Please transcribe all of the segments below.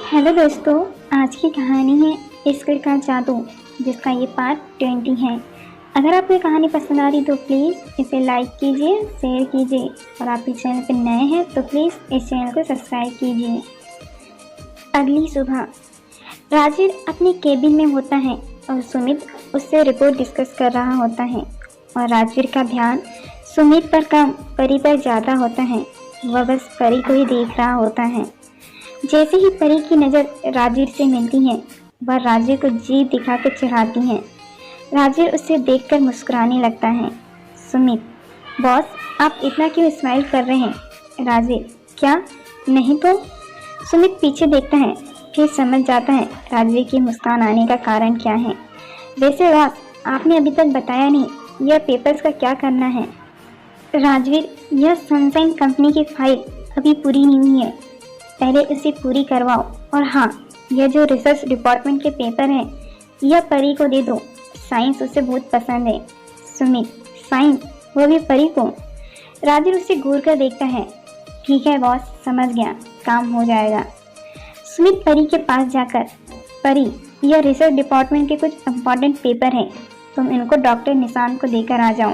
Hello दोस्तों, आज की कहानी है इश्क का जादू, जिसका ये पार्ट 20 है। अगर आपको ये कहानी पसंद आ रही तो प्लीज़ इसे लाइक कीजिए, शेयर कीजिए और आप इस चैनल पर नए हैं तो प्लीज़ इस चैनल को सब्सक्राइब कीजिए। अगली सुबह राजीव अपनी केबिन में होता है और सुमित उससे रिपोर्ट डिस्कस कर रहा होता है और राजवीर का ध्यान सुमित पर कम परी पर ज़्यादा होता है। वह बस परी को ही देख रहा होता है। जैसे ही परी की नज़र राजवीर से मिलती है, वह राजवीर को जीभ दिखाकर चिढ़ाती है। राजवीर उसे देखकर मुस्कुराने लगता है। सुमित, बॉस आप इतना क्यों स्माइल कर रहे हैं? राजवीर, क्या नहीं तो? सुमित पीछे देखता है, फिर समझ जाता है राजवीर की मुस्कान आने का कारण क्या है। वैसे बॉस, आपने अभी तक बताया नहीं यह पेपर्स का क्या करना है? राजवीर, यह सनशाइन कंपनी की फाइल अभी पूरी नहीं हुई है, पहले इसे पूरी करवाओ। और हाँ, यह जो रिसर्च डिपार्टमेंट के पेपर हैं, यह परी को दे दो, साइंस उसे बहुत पसंद है। सुमित, साइंस, वो भी परी को? राजवीर उसे घूर कर देखता है। ठीक है बॉस, समझ गया, काम हो जाएगा। सुमित परी के पास जाकर, परी, यह रिसर्च डिपार्टमेंट के कुछ इम्पोर्टेंट पेपर हैं, तुम इनको डॉक्टर निशांत को देकर आ जाओ।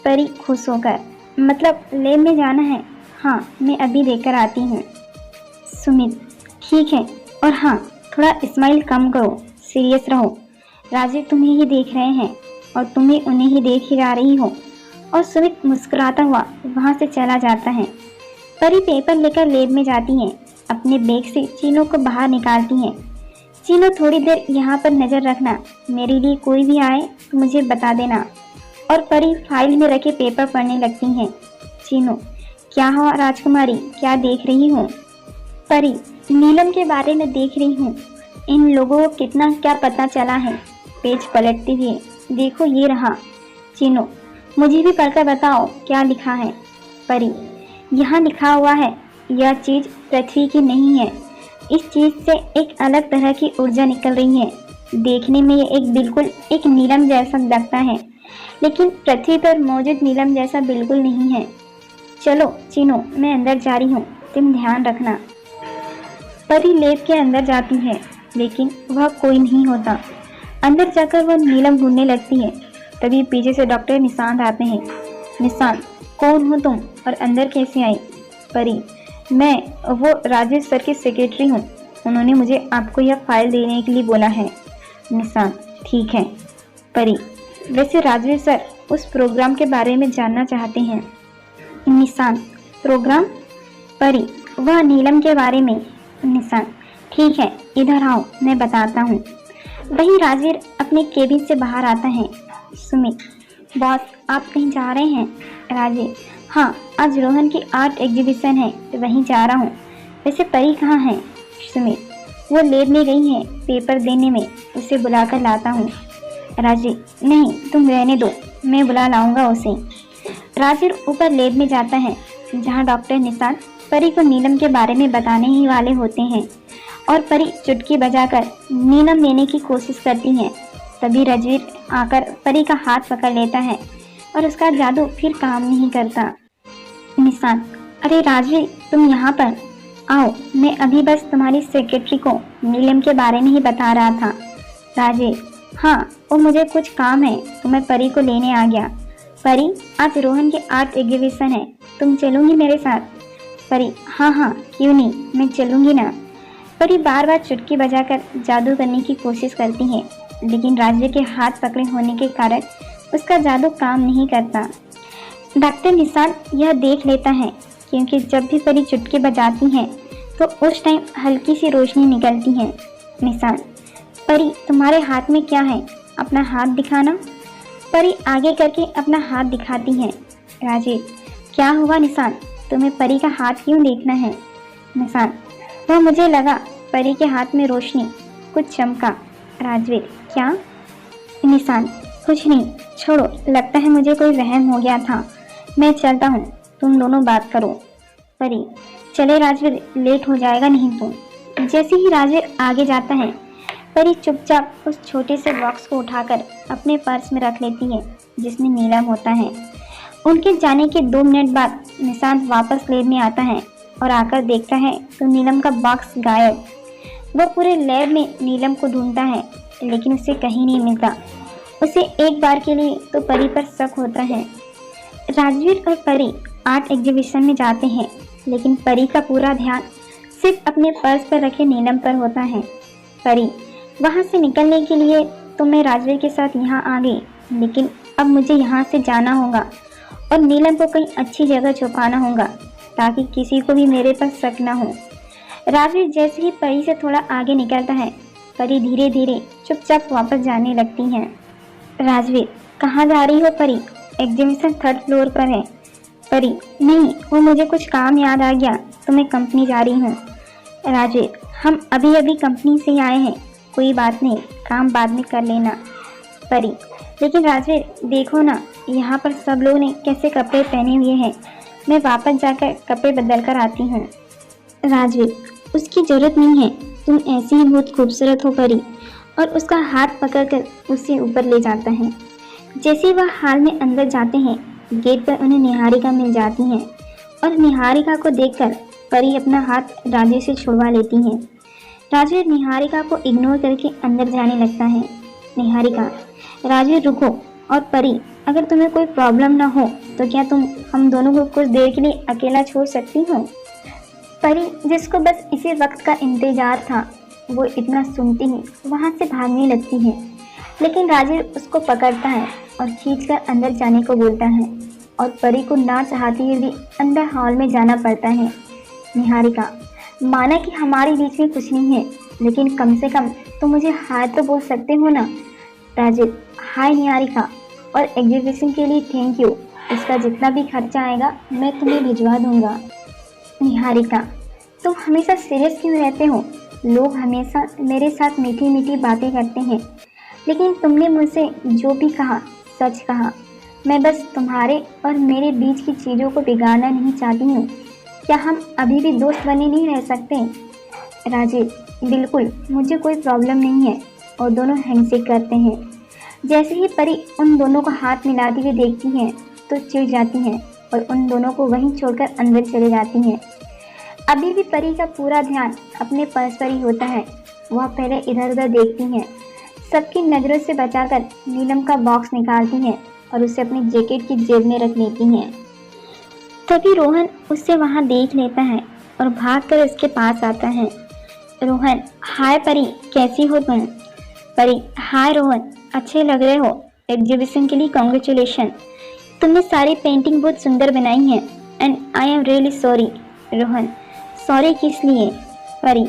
परी खुश होकर, मतलब लैब में जाना है? हाँ, मैं अभी देकर आती हूँ। सुमित, ठीक है, और हाँ, थोड़ा स्माइल कम करो, सीरियस रहो। राजीव तुम्हें ही देख रहे हैं और तुम भी उन्हें ही देख ही जा रही हो। और सुमित मुस्कुराता हुआ वहाँ से चला जाता है। परी पेपर लेकर लैब में जाती है। अपने बैग से चीनों को बाहर निकालती है। चीनों, थोड़ी देर यहाँ पर नज़र रखना, मेरे लिए कोई भी आए तो मुझे बता देना। और परी फाइल में रखे पेपर पढ़ने लगती हैं। चीनों, क्या हुआ राजकुमारी, क्या देख रही हूँ? परी, नीलम के बारे में देख रही हूँ, इन लोगों को कितना क्या पता चला है। पेज पलटते हुए, देखो ये रहा। चीनों, मुझे भी पढ़कर बताओ क्या लिखा है। परी, यहाँ लिखा हुआ है, यह चीज़ पृथ्वी की नहीं है, इस चीज़ से एक अलग तरह की ऊर्जा निकल रही है। देखने में ये बिल्कुल एक नीलम जैसा लगता है, लेकिन पृथ्वी पर मौजूद नीलम जैसा बिल्कुल नहीं है। चलो चीनों, मैं अंदर जा रही हूँ, तुम ध्यान रखना। परी लैब के अंदर जाती है, लेकिन वह कोई नहीं होता। अंदर जाकर वह नीलम ढूंढने लगती है। तभी पीछे से डॉक्टर निशांत आते हैं। निशांत, कौन हो तुम और अंदर कैसे आई? परी, मैं वो राजेश सर की सेक्रेटरी हूँ, उन्होंने मुझे आपको यह फाइल देने के लिए बोला है। निशांत, ठीक है। परी, वैसे राजेश सर उस प्रोग्राम के बारे में जानना चाहते हैं। निशांत, प्रोग्राम? परी, वह नीलम के बारे में। निशांत, ठीक है, इधर आओ, मैं बताता हूँ। वही राजवीर अपने केबिन से बाहर आता है। सुमित, बॉस आप कहीं जा रहे हैं? राजवीर, हाँ, आज रोहन की आर्ट एग्जीबिशन है, वहीं जा रहा हूँ। वैसे परी कहाँ है? सुमित, वो लैब में गई है पेपर देने में, उसे बुलाकर लाता हूँ। राजवीर, नहीं, तुम रहने दो, मैं बुला लाऊंगा उसे। राजवीर ऊपर लैब में जाता है, जहाँ डॉक्टर निशांत परी को नीलम के बारे में बताने ही वाले होते हैं। और परी चुटकी बजाकर नीलम लेने की कोशिश करती है। तभी राजवीर आकर परी का हाथ पकड़ लेता है और उसका जादू फिर काम नहीं करता। निशांत, अरे राजवीर, तुम यहाँ पर आओ, मैं अभी बस तुम्हारी सेक्रेटरी को नीलम के बारे में ही बता रहा था। राजवीर, हाँ, और मुझे कुछ काम है तो मैं परी को लेने आ गया। परी, आज रोहन की आर्ट एग्जीबिशन है, तुम चलूंगी मेरे साथ? परी, हाँ हाँ, क्यों नहीं, मैं चलूंगी ना। परी बार बार चुटकी बजाकर जादू करने की कोशिश करती है, लेकिन राजवीर के हाथ पकड़े होने के कारण उसका जादू काम नहीं करता। डॉक्टर निशांत यह देख लेता है, क्योंकि जब भी परी चुटकी बजाती है तो उस टाइम हल्की सी रोशनी निकलती है। निशांत, परी तुम्हारे हाथ में क्या है, अपना हाथ दिखाना। परी आगे करके अपना हाथ दिखाती है। राजवीर, क्या हुआ निशांत, तुम्हें परी का हाथ क्यों देखना है? निशांत, वह मुझे लगा परी के हाथ में रोशनी कुछ चमका। राजवीर, क्या? निशांत, कुछ नहीं, छोड़ो, लगता है मुझे कोई वहम हो गया था, मैं चलता हूँ, तुम दोनों बात करो। परी, चले राजवीर, लेट हो जाएगा नहीं तो। जैसे ही राजवीर आगे जाता है, परी चुपचाप उस छोटे से बॉक्स को उठाकर अपने पर्स में रख लेती है, जिसमें नीलम होता है। उनके जाने के 2 मिनट बाद निशांत वापस लैब में आता है और आकर देखता है तो नीलम का बॉक्स गायब। वो पूरे लैब में नीलम को ढूंढता है लेकिन उसे कहीं नहीं मिलता। उसे एक बार के लिए तो परी पर शक होता है। राजवीर और परी आर्ट एग्जीबिशन में जाते हैं लेकिन परी का पूरा ध्यान सिर्फ अपने पर्स पर रखे नीलम पर होता है। परी, वहाँ से निकलने के लिए तो मैं राजवीर के साथ यहाँ आ गई, लेकिन अब मुझे यहाँ से जाना होगा और नीलम को कहीं अच्छी जगह छुपाना होगा ताकि किसी को भी मेरे पर शक न हो। राजवीर जैसे ही परी से थोड़ा आगे निकलता है, परी धीरे धीरे चुपचाप वापस जाने लगती है। राजवीर, कहाँ जा रही हो परी? एग्जीबिशन 3rd फ्लोर पर है। परी, नहीं, वो मुझे कुछ काम याद आ गया तो मैं कंपनी जा रही हूँ। राजवीर, हम अभी अभी कंपनी से आए हैं, कोई बात नहीं, काम बाद में कर लेना। परी, लेकिन राजवीर देखो ना, यहाँ पर सब लोग ने कैसे कपड़े पहने हुए हैं, मैं वापस जाकर कपड़े बदल कर आती हूँ। राजवीर, उसकी ज़रूरत नहीं है, तुम ऐसी ही बहुत खूबसूरत हो परी, और उसका हाथ पकड़कर उसे ऊपर ले जाता है। जैसे वह हाल में अंदर जाते हैं, गेट पर उन्हें निहारिका मिल जाती है और निहारिका को देखकर परी अपना हाथ राजवीर से छुड़वा लेती है। राजवीर निहारिका को इग्नोर करके अंदर जाने लगता है। निहारिका, राजवीर रुको, और परी, अगर तुम्हें कोई प्रॉब्लम ना हो तो क्या तुम हम दोनों को कुछ देर के लिए अकेला छोड़ सकती हो? परी, जिसको बस इसी वक्त का इंतजार था, वो इतना सुनती ही वहाँ से भागने लगती है, लेकिन राजवीर उसको पकड़ता है और खींचकर अंदर जाने को बोलता है और परी को ना चाहती हुई भी अंदर हॉल में जाना पड़ता है। निहारिका, माना कि हमारे बीच में कुछ नहीं है, लेकिन कम से कम तुम मुझे हाय तो बोल सकते हो ना। राजवीर, हाय निहारिका, और एग्जीबिशन के लिए थैंक यू, इसका जितना भी खर्चा आएगा मैं तुम्हें भिजवा दूंगा। निहारिका, तुम हमेशा सीरियस क्यों रहते हो? लोग हमेशा मेरे साथ मीठी मीठी बातें करते हैं, लेकिन तुमने मुझसे जो भी कहा सच कहा। मैं बस तुम्हारे और मेरे बीच की चीज़ों को बिगाड़ना नहीं चाहती हूँ। क्या हम अभी भी दोस्त बने नहीं रह सकते? राजीव, बिल्कुल, मुझे कोई प्रॉब्लम नहीं है, और दोनों हैंडशेक करते हैं। जैसे ही परी उन दोनों को हाथ मिलाती हुई देखती हैं तो चिढ़ जाती हैं और उन दोनों को वहीं छोड़कर अंदर चले जाती हैं। अभी भी परी का पूरा ध्यान अपने पर्स पर ही होता है। वह पहले इधर उधर देखती हैं, सबकी नज़रों से बचाकर नीलम का बॉक्स निकालती हैं और उसे अपनी जैकेट की जेब में रख लेती हैं। तभी रोहन उससे वहाँ देख लेता है और भागकर उसके पास आता है। रोहन, हाय परी, कैसी हो तुम? परी, हाय रोहन, अच्छे लग रहे हो, एग्जीबिशन के लिए कॉन्ग्रेचुलेशन, तुमने सारी पेंटिंग बहुत सुंदर बनाई है and I am really sorry. Rohan, sorry किस लिए? परी,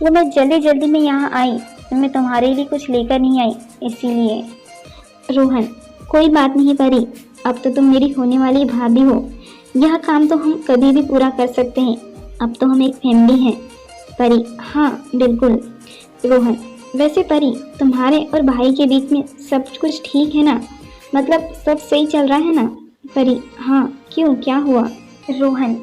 वो मैं जल्दी जल्दी में यहाँ आई तो मैं तुम्हारे लिए कुछ लेकर नहीं आई, इसीलिए। रोहन, कोई बात नहीं परी, अब तो तुम मेरी होने वाली भाभी हो, यह काम तो हम कभी भी पूरा कर सकते हैं, अब तो हम एक फैमिली हैं। परी, हाँ बिल्कुल। रोहन, वैसे परी, तुम्हारे और भाई के बीच में सब कुछ ठीक है ना? मतलब सब सही चल रहा है ना? परी, हाँ, क्यों, क्या हुआ? रोहन,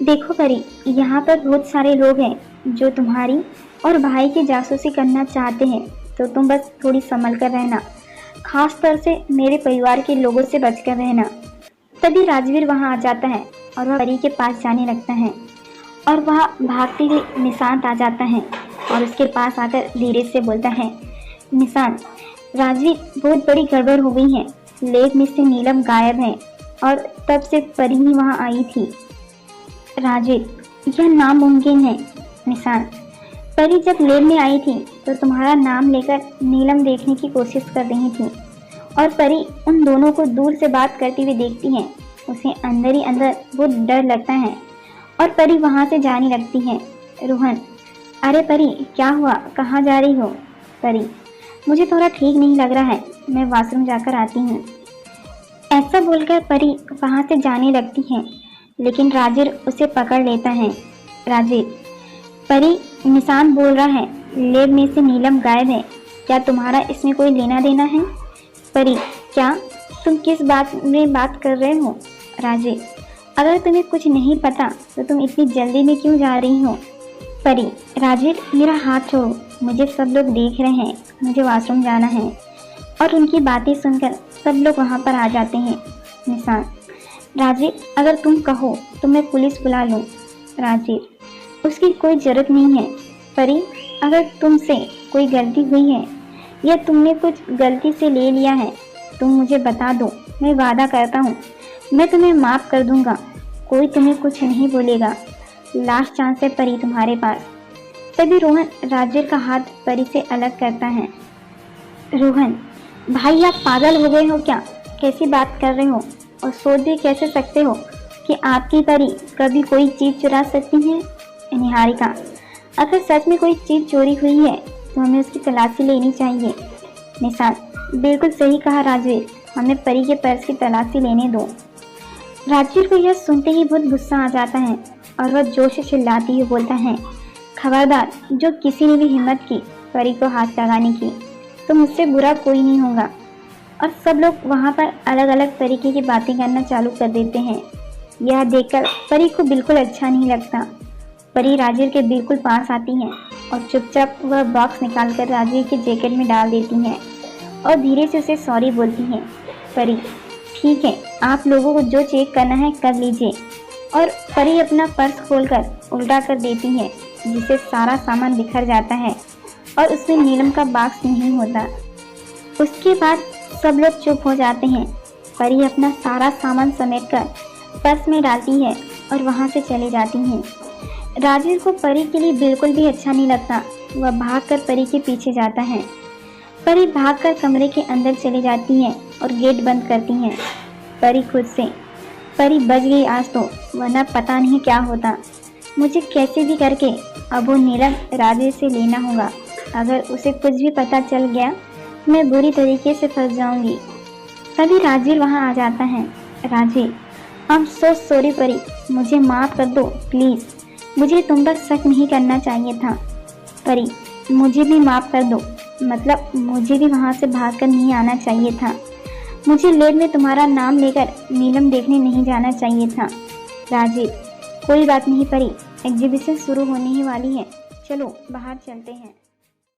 देखो परी, यहाँ पर बहुत सारे लोग हैं जो तुम्हारी और भाई की जासूसी करना चाहते हैं, तो तुम बस थोड़ी संभल कर रहना, खास तौर से मेरे परिवार के लोगों से बचकर रहना। तभी राजवीर वहाँ आ जाता है और वह परी के पास जाने लगता है और वह भागते हुए निशांत आ जाता है और उसके पास आकर धीरे से बोलता है, निशांत, राजवीर, बहुत बड़ी गड़बड़ हो गई है, लेब में से नीलम गायब है और तब से परी ही वहाँ आई थी। राजवीर, यह नामुमकिन है। निशांत, परी जब लेब में आई थी तो तुम्हारा नाम लेकर नीलम देखने की कोशिश कर रही थी और परी उन दोनों को दूर से बात करते हुए देखती है। उसे अंदर ही अंदर बहुत डर लगता है और परी वहाँ से जाने लगती है। रोहन, अरे परी, क्या हुआ, कहाँ जा रही हो? परी, मुझे थोड़ा ठीक नहीं लग रहा है, मैं वॉशरूम जाकर आती हूँ। ऐसा बोलकर परी वहाँ से जाने लगती है, लेकिन राजवीर उसे पकड़ लेता है। राजवीर, परी, निशांत बोल रहा है लेब में से नीलम गायब है, क्या तुम्हारा इसमें कोई लेना देना है? परी, क्या, तुम किस बात में बात कर रहे हो? राजवीर, अगर तुम्हें कुछ नहीं पता तो तुम इतनी जल्दी में क्यों जा रही हो? परी, राजवीर, मेरा हाथ छोड़ो, मुझे सब लोग देख रहे हैं, मुझे वॉशरूम जाना है। और उनकी बातें सुनकर सब लोग वहाँ पर आ जाते हैं। निशांत, राजवीर, अगर तुम कहो तो मैं पुलिस बुला लूँ। राजवीर, उसकी कोई ज़रूरत नहीं है। परी, अगर तुमसे कोई गलती हुई है या तुमने कुछ गलती से ले लिया है तुम मुझे बता दो, मैं वादा करता हूँ मैं तुम्हें माफ़ कर दूंगा, कोई तुम्हें कुछ नहीं बोलेगा। लास्ट चांस है परी तुम्हारे पास। तभी रोहन राजवीर का हाथ परी से अलग करता है। रोहन, भाई आप पागल हो गए हो क्या? कैसी बात कर रहे हो? और सोच भी कैसे सकते हो कि आपकी परी कभी कोई चीज़ चुरा सकती है? निहारिका, अगर सच में कोई चीज़ चोरी हुई है तो हमें उसकी तलाशी लेनी चाहिए। निशांत, बिल्कुल सही कहा राजवीर, हमें परी के पर्स की तलाशी लेने दो। राजवीर को यह सुनते ही बहुत गुस्सा आ जाता है और वह जोश से चिल्लाती हुई बोलता है, खबरदार, जो किसी ने भी हिम्मत की परी को हाथ लगाने की तो मुझसे बुरा कोई नहीं होगा। और सब लोग वहाँ पर अलग अलग तरीके की बातें करना चालू कर देते हैं। यह देखकर परी को बिल्कुल अच्छा नहीं लगता। परी राजवीर के बिल्कुल पास आती है और चुपचाप वह बॉक्स निकालकर राजवीर के जैकेट में डाल देती है और धीरे से उसे सॉरी बोलती है। परी, ठीक है, आप लोगों को जो चेक करना है कर लीजिए। और परी अपना पर्स खोलकर उल्टा कर देती है जिससे सारा सामान बिखर जाता है और उसमें नीलम का बॉक्स नहीं होता। उसके बाद सब लोग चुप हो जाते हैं। परी अपना सारा सामान समेटकर पर्स में डालती है और वहाँ से चली जाती है। राजवीर को परी के लिए बिल्कुल भी अच्छा नहीं लगता। वह भागकर परी के पीछे जाता है। परी भागकर कमरे के अंदर चली जाती है और गेट बंद करती है। परी खुद से, परी बच गई आज तो, वरना पता नहीं क्या होता। मुझे कैसे भी करके अब वो नीलम राजवीर से लेना होगा। अगर उसे कुछ भी पता चल गया मैं बुरी तरीके से फंस जाऊंगी। तभी राजवीर वहाँ आ जाता है। Rajveer, I am so sorry परी, मुझे माफ़ कर दो प्लीज़, मुझे तुम पर शक नहीं करना चाहिए था। परी, मुझे भी माफ़ कर दो, मतलब मुझे भी वहाँ से भागकर नहीं आना चाहिए था। मुझे लैब में तुम्हारा नाम लेकर नीलम देखने नहीं जाना चाहिए था। राजवीर, कोई बात नहीं परी, एग्जीबिशन शुरू होने ही वाली है, चलो बाहर चलते हैं।